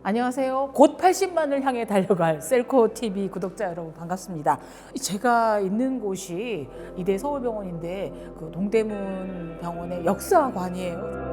안녕하세요. 곧 80만을 향해 달려갈 셀코 TV 구독자 여러분 반갑습니다. 제가 있는 곳이 이대 서울병원인데 그 동대문 병원의 역사관이에요.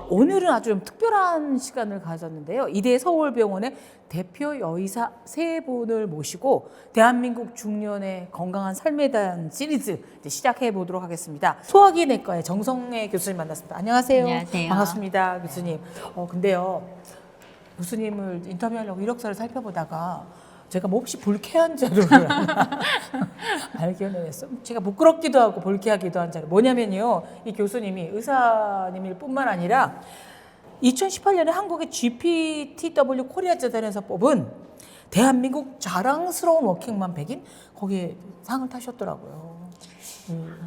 오늘은 아주 좀 특별한 시간을 가졌는데요. 이대 서울병원의 대표 여의사 세 분을 모시고 대한민국 중년의 건강한 삶에 대한 시리즈 이제 시작해 보도록 하겠습니다. 소화기 내과의 정성애 교수님 만났습니다. 안녕하세요. 안녕하세요. 반갑습니다, 교수님. 근데요, 교수님을 인터뷰하려고 이력서를 살펴보다가 제가 뭐 혹시 불쾌한 자료를 발견했어요. 제가 부끄럽기도 하고 불쾌하기도 한 자료. 뭐냐면요, 이 교수님이 의사님일 뿐만 아니라 2018년에 한국의 GPTW 코리아 재단에서 뽑은 대한민국 자랑스러운 워킹맘 100인 거기에 상을 타셨더라고요.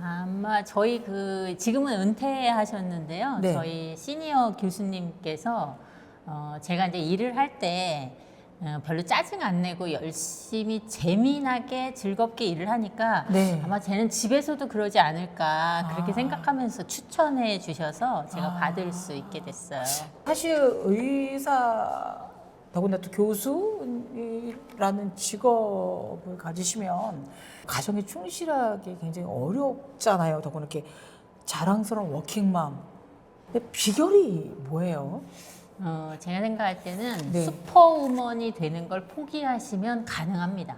아마 저희 지금은 은퇴하셨는데요. 네. 저희 시니어 교수님께서 제가 이제 일을 할 때 별로 짜증 안 내고 열심히 재미나게 즐겁게 일을 하니까 네. 아마 쟤는 집에서도 그러지 않을까 그렇게 생각하면서 추천해 주셔서 제가 받을 수 있게 됐어요. 사실 의사 더군다나 또 교수라는 직업을 가지시면 가정에 충실하기 굉장히 어렵잖아요. 더군다나 이렇게 자랑스러운 워킹맘. 근데 비결이 뭐예요? 제가 생각할 때는 네. 슈퍼우먼이 되는 걸 포기하시면 가능합니다.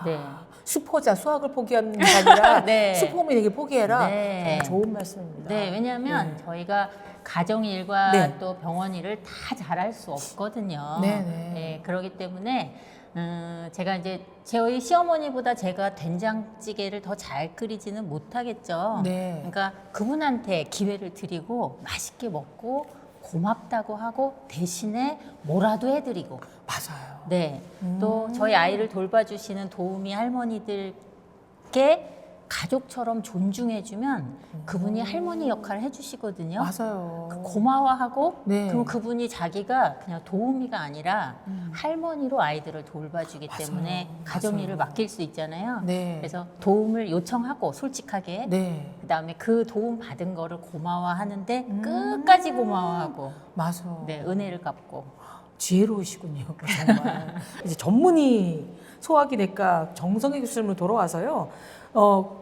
네. 슈퍼자 수학을 포기하는 게 아니라 네. 슈퍼맨이 되게 포기해라. 네. 좋은 말씀입니다. 네, 왜냐하면 네. 저희가 가정일과 네. 또 병원일을 다 잘할 수 없거든요. 네, 네. 네, 그렇기 때문에 제가 이제 저희 시어머니보다 제가 된장찌개를 더 잘 끓이지는 못하겠죠. 네. 그러니까 그분한테 기회를 드리고 맛있게 먹고 고맙다고 하고 대신에 뭐라도 해드리고. 맞아요. 네. 또 저희 아이를 돌봐주시는 도우미 할머니들께 가족처럼 존중해주면 그분이 할머니 역할을 해주시거든요. 맞아요. 고마워하고 네. 그럼 그분이 자기가 그냥 도우미가 아니라 할머니로 아이들을 돌봐주기 맞아요. 때문에 가정일을 맞아요. 맡길 수 있잖아요. 네. 그래서 도움을 요청하고 솔직하게 네. 그다음에 그 도움 받은 거를 고마워하는데 끝까지 고마워하고 맞아. 네, 은혜를 갚고. 지혜로우시군요. 정말. 이제 전문의 소화기 내과 정성애 교수님으로 돌아와서요.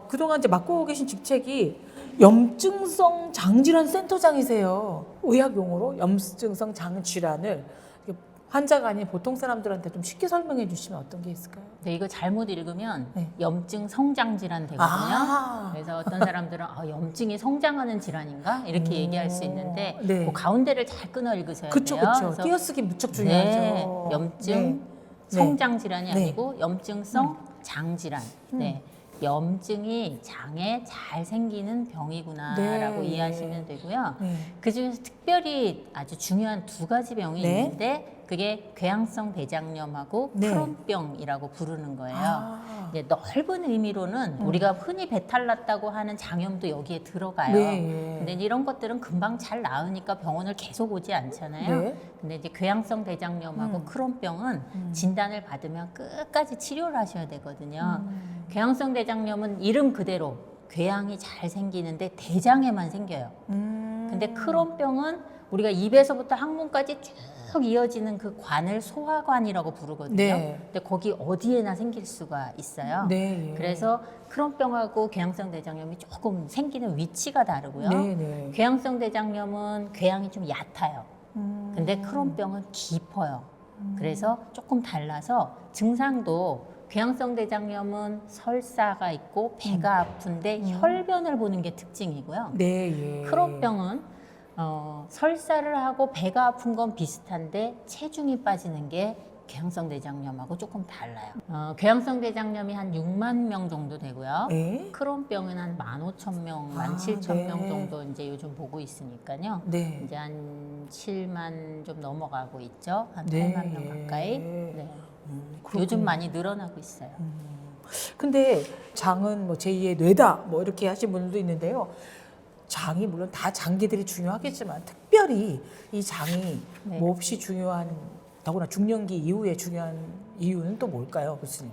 그동안 이제 맡고 계신 직책이 염증성 장질환 센터장이세요. 의학 용어로 염증성 장질환을 환자가 아닌 보통 사람들한테 좀 쉽게 설명해 주시면 어떤 게 있을까요? 네, 이거 잘못 읽으면 네. 염증 성장 질환 되거든요. 아. 그래서 어떤 사람들은 염증이 성장하는 질환인가 이렇게 얘기할 수 있는데 네. 그 가운데를 잘 끊어 읽으셔야 그쵸, 돼요. 그쵸. 그래서 띄어쓰기 무척 중요하죠. 네, 염증 네. 성장 질환이 네. 아니고 염증성 장 질환. 네. 염증이 장에 잘 생기는 병이구나라고 네. 이해하시면 되고요. 네. 그중에서 특별히 아주 중요한 두 가지 병이 네. 있는데 그게 궤양성 대장염하고 네. 크론병이라고 부르는 거예요. 아. 이제 넓은 의미로는 우리가 흔히 배탈 났다고 하는 장염도 여기에 들어가요. 네. 근데 이런 것들은 금방 잘 나으니까 병원을 계속 오지 않잖아요. 네. 근데 이제 궤양성 대장염하고 크론병은 진단을 받으면 끝까지 치료를 하셔야 되거든요. 궤양성 대장염은 이름 그대로 궤양이 잘 생기는데 대장에만 생겨요. 근데 크론병은 우리가 입에서부터 항문까지 쭉 이어지는 그 관을 소화관이라고 부르거든요. 네. 근데 거기 어디에나 생길 수가 있어요. 네. 그래서 크론병하고 궤양성 대장염이 조금 생기는 위치가 다르고요. 네. 네. 궤양성 대장염은 궤양이 좀 얕아요. 근데 크론병은 깊어요. 그래서 조금 달라서 증상도 궤양성 대장염은 설사가 있고 배가 아픈데 혈변을 보는 게 특징이고요. 네. 예. 크론병은 설사를 하고 배가 아픈 건 비슷한데 체중이 빠지는 게 궤양성 대장염하고 조금 달라요. 궤양성 대장염이 한 6만 명 정도 되고요. 네. 크론병은 한 15,000명, 아, 17,000명 네. 정도 이제 요즘 보고 있으니까요. 네. 이제 한 7만 좀 넘어가고 있죠. 한 네. 8만 명 가까이. 네. 그렇군요. 요즘 많이 늘어나고 있어요. 근데 장은 뭐 제2의 뇌다 뭐 이렇게 하신 분들도 있는데요. 장이 물론 다 장기들이 중요하겠지만 특별히 특별히 이 장이 네. 몹시 중요한, 더구나 중년기 이후에 중요한 이유는 또 뭘까요, 교수님?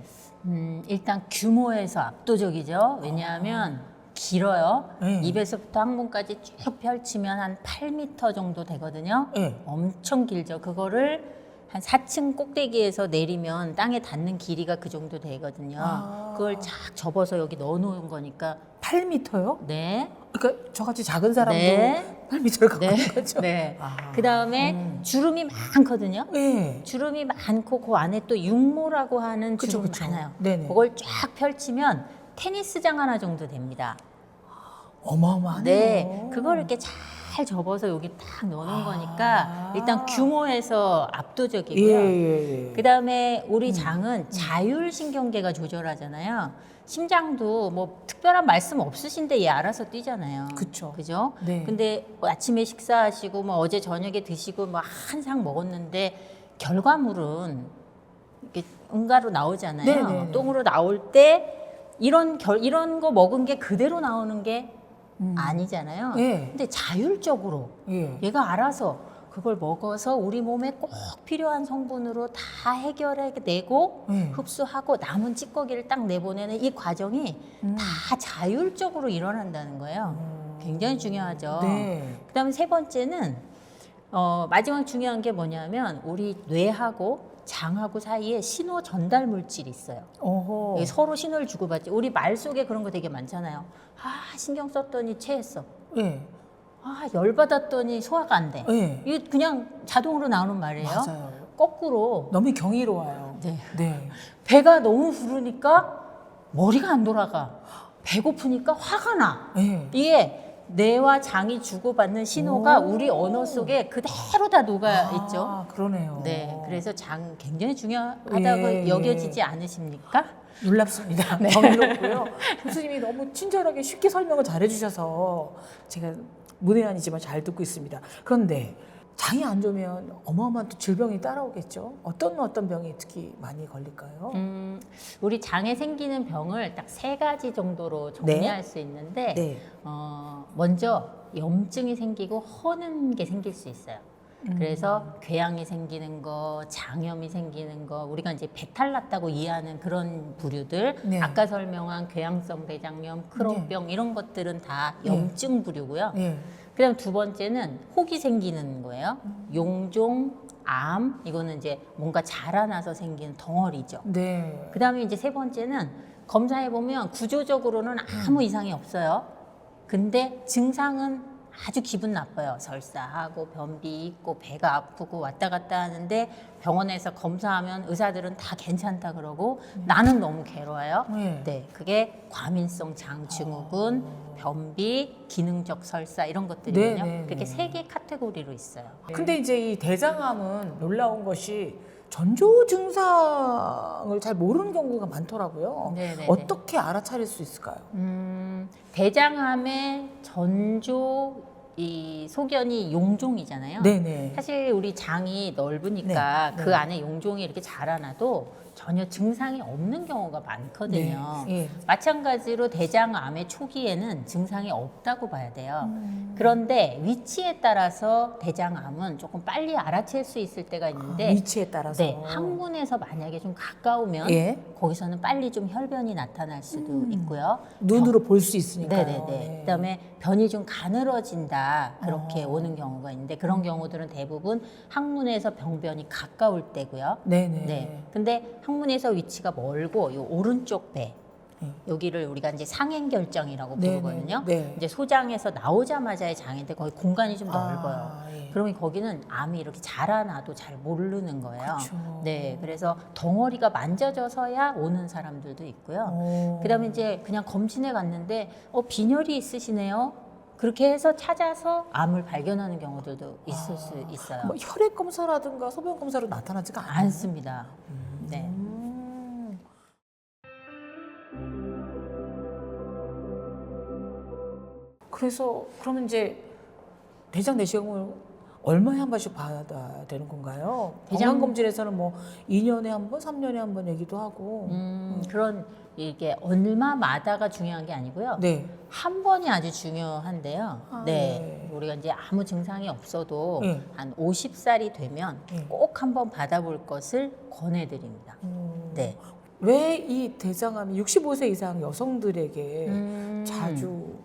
일단 규모에서 압도적이죠. 왜냐하면 길어요. 네. 입에서부터 항문까지 쭉 펼치면 한 8m 정도 되거든요. 네. 엄청 길죠. 그거를 한 4층 꼭대기에서 내리면 땅에 닿는 길이가 그 정도 되거든요. 아. 그걸 쫙 접어서 여기 넣어놓은 거니까. 8m요? 네. 그러니까 저같이 작은 사람도 네. 8m를 갖고 네. 있는 거죠? 네. 아. 그 다음에 주름이 많거든요. 네. 주름이 많고 그 안에 또 육모라고 하는 그쵸, 주름 그쵸. 많아요. 네네. 그걸 쫙 펼치면 테니스장 하나 정도 됩니다. 어마어마하네요. 네, 그걸 이렇게 잘 접어서 여기 딱 넣는 거니까 일단 규모에서 압도적이고요. 예. 그 다음에 우리 장은 자율신경계가 조절하잖아요. 심장도 뭐 특별한 말씀 없으신데 얘 알아서 뛰잖아요. 그쵸. 그죠? 네. 근데 뭐 아침에 식사하시고 뭐 어제 저녁에 드시고 뭐 한 상 먹었는데 결과물은 이렇게 응가로 나오잖아요. 네네네. 똥으로 나올 때 이런 거 먹은 게 그대로 나오는 게 아니잖아요. 예. 근데 자율적으로 예. 얘가 알아서 그걸 먹어서 우리 몸에 꼭 필요한 성분으로 다 해결해내고 네. 흡수하고 남은 찌꺼기를 딱 내보내는 이 과정이 다 자율적으로 일어난다는 거예요. 굉장히 중요하죠. 네. 그다음에 세 번째는 마지막 중요한 게 뭐냐면 우리 뇌하고 장하고 사이에 신호 전달 물질이 있어요. 어허. 이게 서로 신호를 주고받지. 우리 말 속에 그런 거 되게 많잖아요. 아, 신경 썼더니 체했어. 예. 아, 열받았더니 소화가 안 돼. 예. 이게 그냥 자동으로 나오는 말이에요. 맞아요. 거꾸로 너무 경이로워요. 네. 네. 배가 너무 부르니까 머리가 안 돌아가. 배고프니까 화가 나. 예. 이게 뇌와 장이 주고받는 신호가 오. 우리 언어 속에 그대로 다 녹아 있죠. 아, 그러네요. 네, 그래서 장 굉장히 중요하다고 예, 여겨지지 않으십니까? 놀랍습니다. 경이롭고요. 교수님이 너무 친절하게 쉽게 설명을 잘해주셔서 제가 문외한이지만 잘 듣고 있습니다. 그런데 장이 안 좋으면 어마어마한 또 질병이 따라오겠죠. 어떤 병이 특히 많이 걸릴까요? 우리 장에 생기는 병을 딱 3가지 정도로 정리할 수 있는데 네. 먼저 염증이 생기고 허는 게 생길 수 있어요. 그래서 궤양이 생기는 거, 장염이 생기는 거, 우리가 이제 배탈 났다고 이해하는 그런 부류들, 네. 아까 설명한 궤양성 대장염, 크론병 이런 것들은 다 염증 부류고요. 예. 그다음 두 번째는 혹이 생기는 거예요. 용종, 암, 이거는 이제 뭔가 자라나서 생기는 덩어리죠. 네. 그다음에 이제 세 번째는 검사해 보면 구조적으로는 아무 이상이 없어요. 근데 증상은 아주 기분 나빠요. 설사하고 변비 있고 배가 아프고 왔다 갔다 하는데 병원에서 검사하면 의사들은 다 괜찮다 그러고 나는 너무 괴로워요. 네. 네, 그게 과민성 장증후군, 변비, 기능적 설사 이런 것들이거든요. 네, 네, 그렇게 네. 3개 카테고리로 있어요. 근데 이제 이 대장암은 놀라운 것이 전조 증상을 잘 모르는 경우가 많더라고요. 네네네. 어떻게 알아차릴 수 있을까요? 대장암의 전조 이 소견이 용종이잖아요. 네네. 사실 우리 장이 넓으니까 네, 그 네. 안에 용종이 이렇게 자라나도 전혀 증상이 없는 경우가 많거든요. 네, 예. 마찬가지로 대장암의 초기에는 증상이 없다고 봐야 돼요. 그런데 위치에 따라서 대장암은 조금 빨리 알아챌 수 있을 때가 있는데 위치에 따라서. 네, 항문에서 만약에 좀 가까우면 예. 거기서는 빨리 좀 혈변이 나타날 수도 있고요. 눈으로 볼 수 있으니까요. 네네네. 네. 그다음에 변이 좀 가늘어진다 그렇게 오는 경우가 있는데 그런 경우들은 대부분 항문에서 병변이 가까울 때고요. 네네. 네. 근데 항문에서 위치가 멀고 이 오른쪽 배 네. 여기를 우리가 이제 상행결장이라고 네네. 부르거든요. 네. 이제 소장에서 나오자마자의 장인데 거기 공간이 좀 넓어요. 아, 예. 그러면 거기는 암이 이렇게 자라나도 잘 모르는 거예요. 그쵸. 네, 그래서 덩어리가 만져져서야 오는 사람들도 있고요. 오. 그다음에 이제 그냥 검진해 갔는데 빈혈이 있으시네요. 그렇게 해서 찾아서 암을 발견하는 경우들도 있을 수 있어요. 뭐 혈액 검사라든가 소변 검사로 나타나지가 않아요. 않습니다. 네. 그래서 그러면 이제 대장 내시경을 얼마에 한 번씩 받아야 되는 건가요? 대장- 건강검진에서는 뭐 2년에 한 번, 3년에 한 번 얘기도 하고. 그런 이게 얼마마다가 중요한 게 아니고요. 네. 한 번이 아주 중요한데요. 아, 네. 우리가 이제 아무 증상이 없어도 네. 한 50살이 되면 네. 꼭 한번 받아볼 것을 권해드립니다. 네. 왜 이 대장암이 65세 이상 여성들에게 자주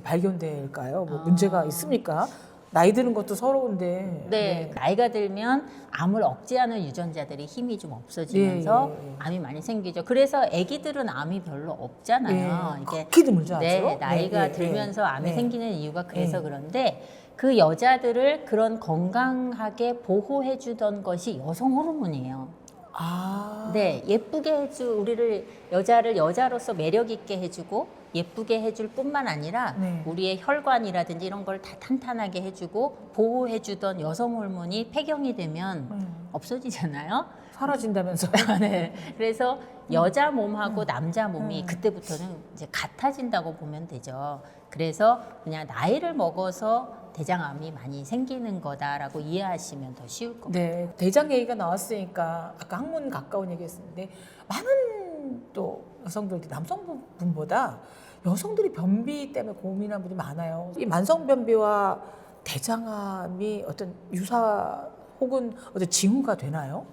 발견될까요? 뭐 문제가 있습니까? 나이 드는 것도 서러운데. 네, 나이가 들면 암을 억제하는 유전자들이 힘이 좀 없어지면서 예. 암이 많이 생기죠. 그래서 아기들은 암이 별로 없잖아요. 이게 극히 드물죠, 아주. 네, 나이가 네, 들면서 암이 네. 생기는 이유가 그래서 네. 그런데 그 여자들을 그런 건강하게 보호해주던 것이 여성 호르몬이에요. 아. 네, 예쁘게 우리를 여자를 여자로서 매력 있게 해주고 예쁘게 해줄 뿐만 아니라 네. 우리의 혈관이라든지 이런 걸 다 탄탄하게 해주고 보호해주던 여성 호르몬이 폐경이 되면 없어지잖아요. 사라진다면서요? 네, 그래서 여자 몸하고 남자 몸이 그때부터는 이제 같아진다고 보면 되죠. 그래서 그냥 나이를 먹어서 대장암이 많이 생기는 거다라고 이해하시면 더 쉬울 것 같아요. 네, 대장 얘기가 나왔으니까 아까 학문 가까운 얘기했었는데 많은 또 여성들, 남성분보다 여성들이 변비 때문에 고민하는 분이 많아요. 이 만성 변비와 대장암이 어떤 유사 혹은 어떤 징후가 되나요?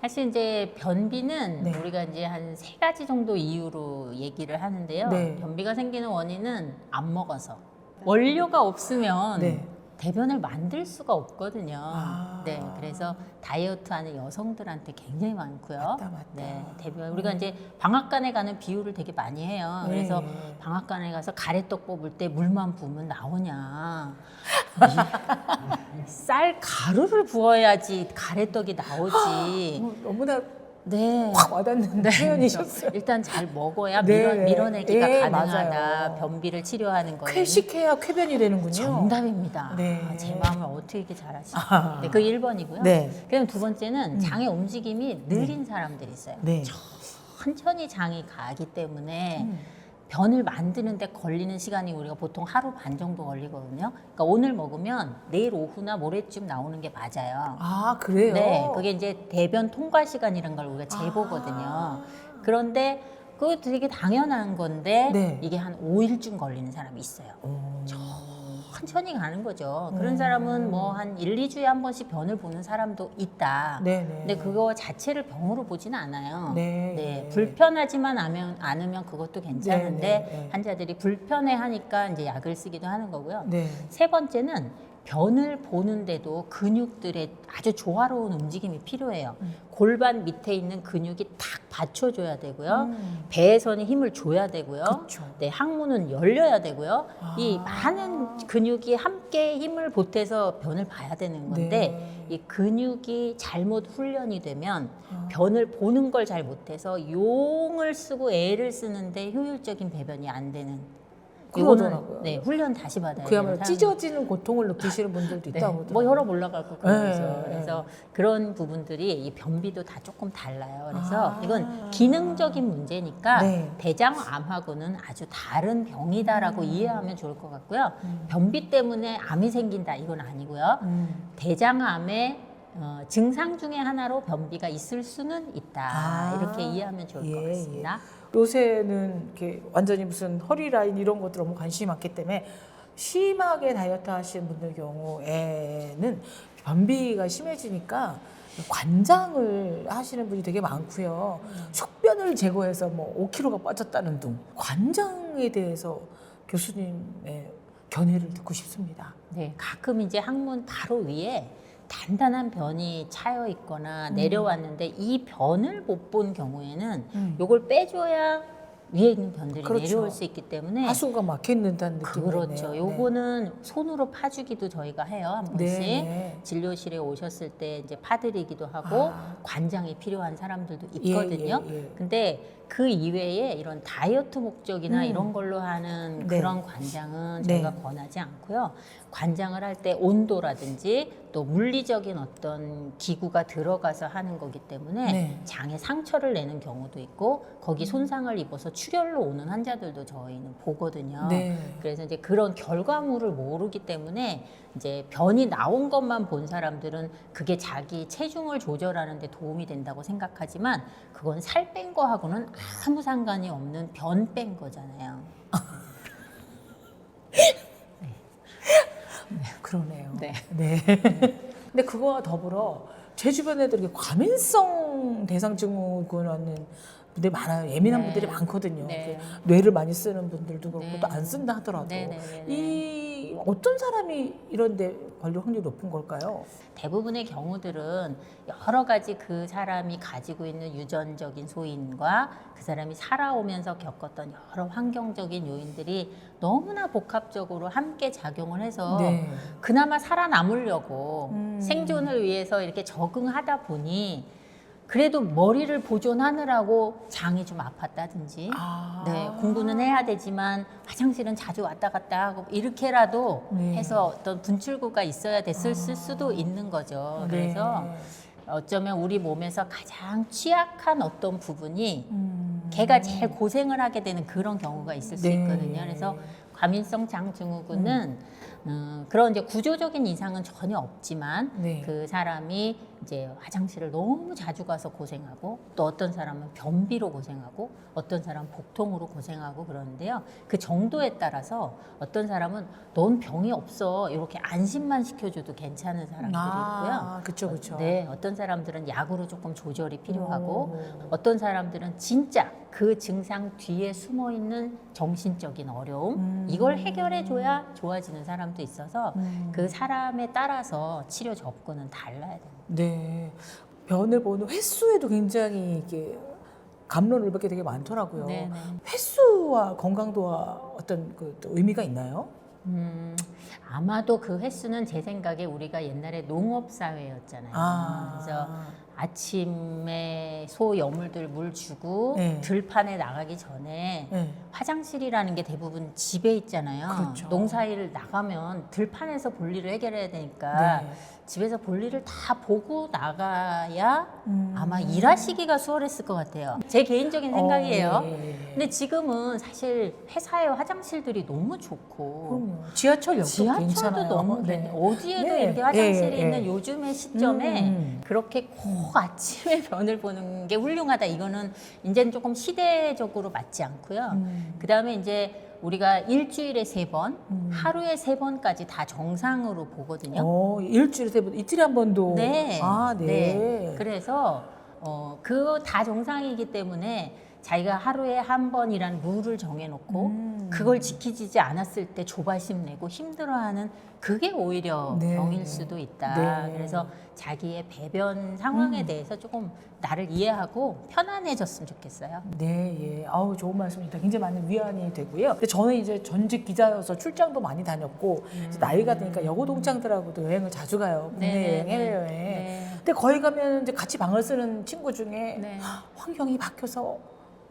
사실 이제 변비는 네. 우리가 이제 한 3가지 정도 이유로 얘기를 하는데요. 네. 변비가 생기는 원인은 안 먹어서 원료가 없으면 네. 대변을 만들 수가 없거든요. 아. 네, 그래서 다이어트하는 여성들한테 굉장히 많고요. 맞다. 네, 대변 우리가 이제 방앗간에 가는 비유를 되게 많이 해요. 그래서 네. 방앗간에 가서 가래떡 뽑을 때 물만 부으면 나오냐? 쌀 가루를 부어야지 가래떡이 나오지. 너무나 네. 확 와닿는 표현이셨어요. 일단 잘 먹어야 네. 밀어내기가 네, 가능하다. 맞아요. 변비를 치료하는 거예요. 쾌식해야 쾌변이 되는군요. 정답입니다. 네. 아, 제 마음을 어떻게 이렇게 잘하시죠? 아. 네, 그 1번이고요. 네. 그다음 2번째는 장의 움직임이 느린 사람들이 있어요. 네. 천천히 장이 가기 때문에 변을 만드는데 걸리는 시간이 우리가 보통 하루 반 정도 걸리거든요. 그러니까 오늘 먹으면 내일 오후나 모레쯤 나오는 게 맞아요. 아, 그래요? 네, 그게 이제 대변 통과 시간이라는 걸 우리가 재보거든요. 그런데 그거 되게 당연한 건데 네. 이게 한 5일쯤 걸리는 사람이 있어요. 천천히 가는 거죠. 그런 사람은 뭐 한 1, 2주에 한 번씩 변을 보는 사람도 있다. 네네. 근데 그거 자체를 병으로 보지는 않아요. 네. 네, 불편하지만 않으면 그것도 괜찮은데 네. 환자들이 불편해 하니까 이제 약을 쓰기도 하는 거고요. 네. 3번째는 변을 보는데도 근육들의 아주 조화로운 움직임이 필요해요. 골반 밑에 있는 근육이 탁 받쳐줘야 되고요. 배에서는 힘을 줘야 되고요. 그쵸. 네, 항문은 열려야 되고요. 이 많은 근육이 함께 힘을 보태서 변을 봐야 되는 건데 네. 이 근육이 잘못 훈련이 되면 변을 보는 걸 잘 못해서 용을 쓰고 애를 쓰는데 효율적인 배변이 안 되는 그러더라고요. 네, 훈련 다시 받아야 돼요. 그야말로 찢어지는 고통을 느끼시는 분들도 있다고 하더라고요. 뭐 혈압 올라가고 그러면서 네, 그래서 그런 부분들이 이 변비도 다 조금 달라요. 그래서 아. 이건 기능적인 문제니까 네. 대장암하고는 아주 다른 병이다라고 이해하면 좋을 것 같고요. 변비 때문에 암이 생긴다 이건 아니고요. 대장암의 증상 중에 하나로 변비가 있을 수는 있다. 아. 이렇게 이해하면 좋을 것 같습니다. 요새는 이렇게 완전히 무슨 허리 라인 이런 것들 너무 관심이 많기 때문에 심하게 다이어트 하시는 분들 경우에는 변비가 심해지니까 관장을 하시는 분이 되게 많고요. 숙변을 제거해서 뭐 5kg가 빠졌다는 등 관장에 대해서 교수님의 견해를 듣고 싶습니다. 네, 가끔 이제 항문 바로 위에 단단한 변이 차여 있거나 내려왔는데 이 변을 못 본 경우에는 요걸 빼줘야 위에 있는 변들이 그렇죠. 내려올 수 있기 때문에 하수가 막혀있는다는 느낌이네요. 그렇죠. 요거는 손으로 파주기도 저희가 해요. 한 번씩. 네. 진료실에 오셨을 때 이제 파드리기도 하고 관장이 필요한 사람들도 있거든요. 예. 근데 그 이외에 이런 다이어트 목적이나 이런 걸로 하는 네. 그런 관장은 네. 저희가 권하지 않고요. 관장을 할 때 온도라든지 또 물리적인 어떤 기구가 들어가서 하는 거기 때문에 네. 장에 상처를 내는 경우도 있고 거기 손상을 입어서 출혈로 오는 환자들도 저희는 보거든요. 네. 그래서 이제 그런 결과물을 모르기 때문에 이제 변이 나온 것만 본 사람들은 그게 자기 체중을 조절하는 데 도움이 된다고 생각하지만 그건 살 뺀 거하고는 아무 상관이 없는 변 뺀 거잖아요. 그러네요. 네. 네. 근데 그거와 더불어 제 주변 애들 이렇게 과민성 대상증후군 하는 분들이 많아요. 예민한 네. 분들이 많거든요. 네. 그 뇌를 많이 쓰는 분들도 그렇고 네. 또 안 쓴다 하더라도 네, 네, 네, 네. 이 어떤 사람이 이런데 걸릴 확률이 높은 걸까요? 대부분의 경우들은 여러 가지 그 사람이 가지고 있는 유전적인 소인과 그 사람이 살아오면서 겪었던 여러 환경적인 요인들이 너무나 복합적으로 함께 작용을 해서 네. 그나마 살아남으려고 생존을 위해서 이렇게 적응하다 보니 그래도 머리를 보존하느라고 장이 좀 아팠다든지 아. 네, 공부는 해야 되지만 화장실은 자주 왔다 갔다 하고 이렇게라도 네. 해서 어떤 분출구가 있어야 됐을 수도 있는 거죠. 그래서 네. 어쩌면 우리 몸에서 가장 취약한 어떤 부분이 걔가 제일 고생을 하게 되는 그런 경우가 있을 수 네. 있거든요. 그래서 과민성 장증후군은 그런 이제 구조적인 이상은 전혀 없지만 네. 그 사람이 이제 화장실을 너무 자주 가서 고생하고 또 어떤 사람은 변비로 고생하고 어떤 사람은 복통으로 고생하고 그러는데요. 그 정도에 따라서 어떤 사람은 넌 병이 없어 이렇게 안심만 시켜줘도 괜찮은 사람들이 있고요. 그렇죠, 그렇죠. 네, 어떤 사람들은 약으로 조금 조절이 필요하고 어떤 사람들은 진짜 그 증상 뒤에 숨어 있는 정신적인 어려움 이걸 해결해 줘야 좋아지는 사람도 있어서 그 사람에 따라서 치료 접근은 달라야 됩니다. 네. 변을 보는 횟수에도 굉장히 이게 갑론을 받게 되게 많더라고요. 네, 네. 횟수와 건강도와 어떤 또 의미가 있나요? 아마도 그 횟수는 제 생각에 우리가 옛날에 농업 사회였잖아요. 그래서 아침에 소 여물들 물 주고 네. 들판에 나가기 전에 네. 화장실이라는 게 대부분 집에 있잖아요. 그렇죠. 농사일 나가면 들판에서 볼일을 해결해야 되니까 네. 집에서 볼일을 다 보고 나가야 아마 일하시기가 수월했을 것 같아요. 제 개인적인 생각이에요. 네. 근데 지금은 사실 회사의 화장실들이 너무 좋고 그럼요. 지하철역도 지하철도 괜찮아요. 너무 네. 어디에도 네. 이렇게 화장실이 네. 있는 네. 요즘의 시점에 음. 그렇게 꼭 아침에 변을 보는 게 훌륭하다. 이거는 이제는 조금 시대적으로 맞지 않고요. 그다음에 이제 우리가 일주일에 3번, 하루에 3번까지 다 정상으로 보거든요. 일주일에 3번, 이틀에 한 번도. 네. 아, 네. 그래서 그거 다 정상이기 때문에 자기가 하루에 한 번이라는 룰을 정해놓고 그걸 지키지 않았을 때 조바심 내고 힘들어하는 그게 오히려 네. 병일 수도 있다. 네. 그래서 자기의 배변 상황에 대해서 조금 나를 이해하고 편안해졌으면 좋겠어요. 네, 예. 아우, 좋은 말씀입니다. 굉장히 많은 위안이 되고요. 근데 저는 이제 전직 기자여서 출장도 많이 다녔고, 이제 나이가 드니까 여고 동창들하고도 여행을 자주 가요. 국내 네, 여행, 네, 해외여행. 네. 근데 거기 가면 이제 같이 방을 쓰는 친구 중에 네. 환경이 바뀌어서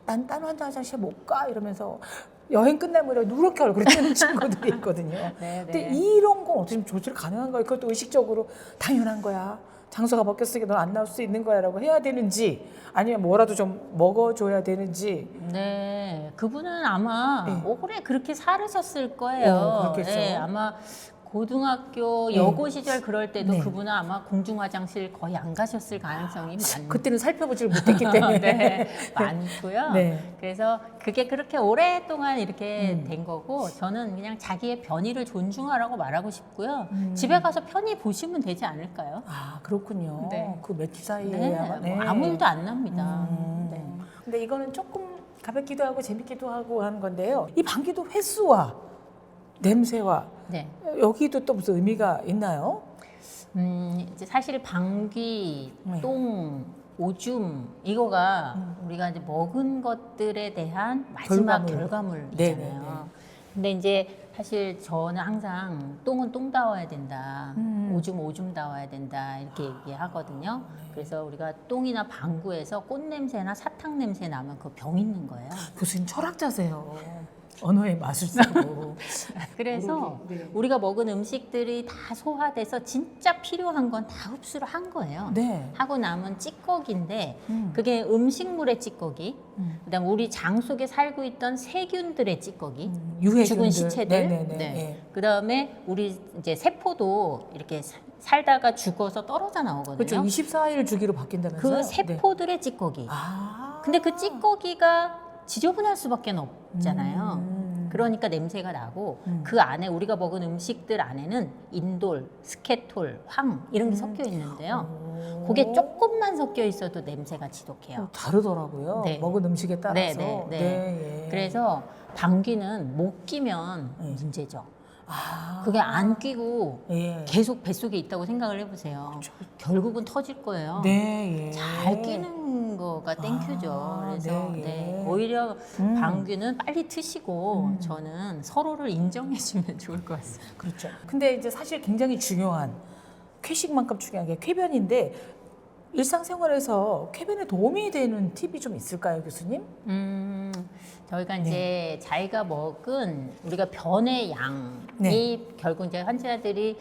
난 딴 화장실 못 가 이러면서 여행 끝나면 누렇게 얼굴이 뜨는 친구들이 있거든요. 네, 근데 네. 이런 건 어떻게 조절 가능한가요? 그것도 의식적으로 당연한 거야. 장소가 바뀌었으니까 넌 안 나올 수 있는 거야라고 해야 되는지 아니면 뭐라도 좀 먹어줘야 되는지. 네, 그분은 아마 네. 오래 그렇게 살으셨을 거예요. 그렇겠죠. 네, 아마 고등학교 네. 여고 시절 그럴 때도 네. 그분은 아마 공중 화장실 거의 안 가셨을 가능성이 그때는 살펴보질 못했기 때문에. 네, 많고요. 네. 그래서 그게 그렇게 오랫동안 이렇게 된 거고 저는 그냥 자기의 변이를 존중하라고 말하고 싶고요. 집에 가서 편히 보시면 되지 않을까요? 아, 그렇군요. 네. 그 몇 주 사이에 네, 아마. 뭐 아무 일도 안 납니다. 네. 근데 이거는 조금 가볍기도 하고 재밌기도 하고 하는 건데요. 이 방귀도 횟수와 냄새와 네. 여기도 또 무슨 의미가 있나요? 이제 사실 방귀, 네. 똥, 오줌 이거가 우리가 이제 먹은 것들에 대한 마지막 결과물이잖아요. 네, 네, 네. 근데 이제 사실 저는 항상 똥은 똥다워야 된다, 오줌 오줌다워야 된다 이렇게 얘기하거든요. 그래서 우리가 똥이나 방구에서 꽃 냄새나 사탕 냄새 나면 그 병 있는 거예요. 교수님 철학자세요. 언어의 마술사고. 그래서 네. 우리가 먹은 음식들이 다 소화돼서 진짜 필요한 건 다 흡수를 한 거예요. 네. 하고 남은 찌꺼기인데 그게 음식물의 찌꺼기, 그다음 우리 장 속에 살고 있던 세균들의 찌꺼기, 유해균들. 죽은 시체들, 네네네. 네. 네. 그다음에 우리 이제 세포도 이렇게 살다가 죽어서 떨어져 나오거든요. 그렇죠. 24일 주기로 바뀐다면서요? 그 세포들의 찌꺼기. 아. 근데 그 찌꺼기가 지저분할 수밖에 없잖아요. 그러니까 냄새가 나고 그 안에 우리가 먹은 음식들 안에는 인돌, 스케톨, 황 이런 게 섞여 있는데요. 그게 조금만 섞여 있어도 냄새가 지독해요. 다르더라고요. 네. 먹은 음식에 따라서. 네. 예. 그래서 방귀는 못 끼면 네. 문제죠. 아. 그게 안 끼고 예. 계속 뱃속에 있다고 생각을 해보세요. 결국은 터질 거예요. 네. 예. 잘 끼는 거가 땡큐죠. 아, 그래서 네, 예. 네, 오히려 방귀는 빨리 트시고 저는 서로를 인정해주면 좋을 것 같습니다. 그렇죠. 근데 이제 사실 굉장히 중요한 쾌식만큼 중요한 게 쾌변인데 일상생활에서 쾌변에 도움이 되는 팁이 좀 있을까요, 교수님? 저희가 네. 이제 자기가 먹은 우리가 변의 양이 네. 결국 이제 환자들이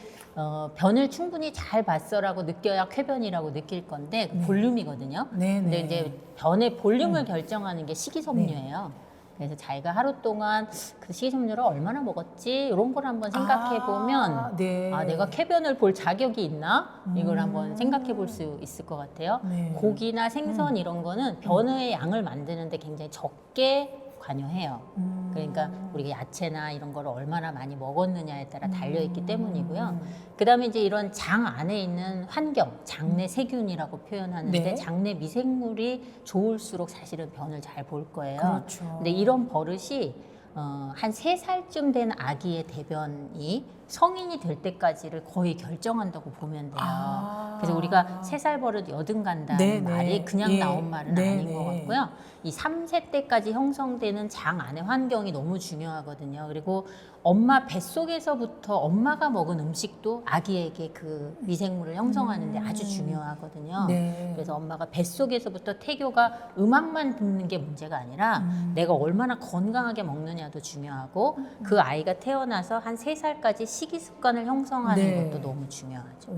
변을 충분히 잘 봤어라고 느껴야 쾌변이라고 느낄 건데 그 볼륨이거든요. 네, 근데 네. 이제 변의 볼륨을 결정하는 게 식이섬유예요. 그래서 자기가 하루 동안 그 식이섬유를 얼마나 먹었지 이런 걸 한번 생각해 보면 네. 아, 내가 쾌변을 볼 자격이 있나? 이걸 한번 생각해 볼 수 있을 것 같아요. 네. 고기나 생선 이런 거는 변의 양을 만드는데 굉장히 적게 관여해요. 그러니까 우리가 야채나 이런 거를 얼마나 많이 먹었느냐에 따라 달려 있기 때문이고요. 그다음에 이제 이런 장 안에 있는 환경, 장내 세균이라고 표현하는데 네. 장내 미생물이 좋을수록 사실은 변을 잘 볼 거예요. 그렇죠. 근데 이런 버릇이 한 3살쯤 된 아기의 대변이 성인이 될 때까지를 거의 결정한다고 보면 돼요. 그래서 우리가 3살 버릇 여든 간다는 네, 말이 네. 그냥 예. 나온 말은 네, 아닌 것 네. 같고요. 이 3세 때까지 형성되는 장 안의 환경이 너무 중요하거든요. 그리고 엄마 뱃속에서부터 엄마가 먹은 음식도 아기에게 그 미생물을 형성하는데 아주 중요하거든요. 네. 그래서 엄마가 뱃속에서부터 태교가 음악만 듣는 게 문제가 아니라 내가 얼마나 건강하게 먹느냐도 중요하고 그 아이가 태어나서 한 3살까지 식이 습관을 형성하는 네. 것도 너무 중요하죠.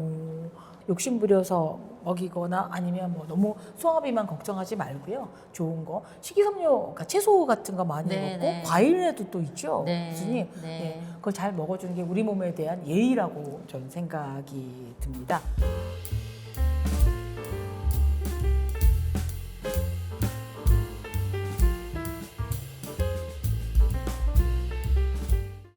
욕심 부려서 먹이거나 아니면 뭐 너무 소화비만 걱정하지 말고요. 좋은 거 식이섬유, 그러니까 채소 같은 거 많이 네, 먹고 네. 과일에도 또 있죠, 네, 교수님. 네. 그걸 잘 먹어주는 게 우리 몸에 대한 예의라고 저는 생각이 듭니다.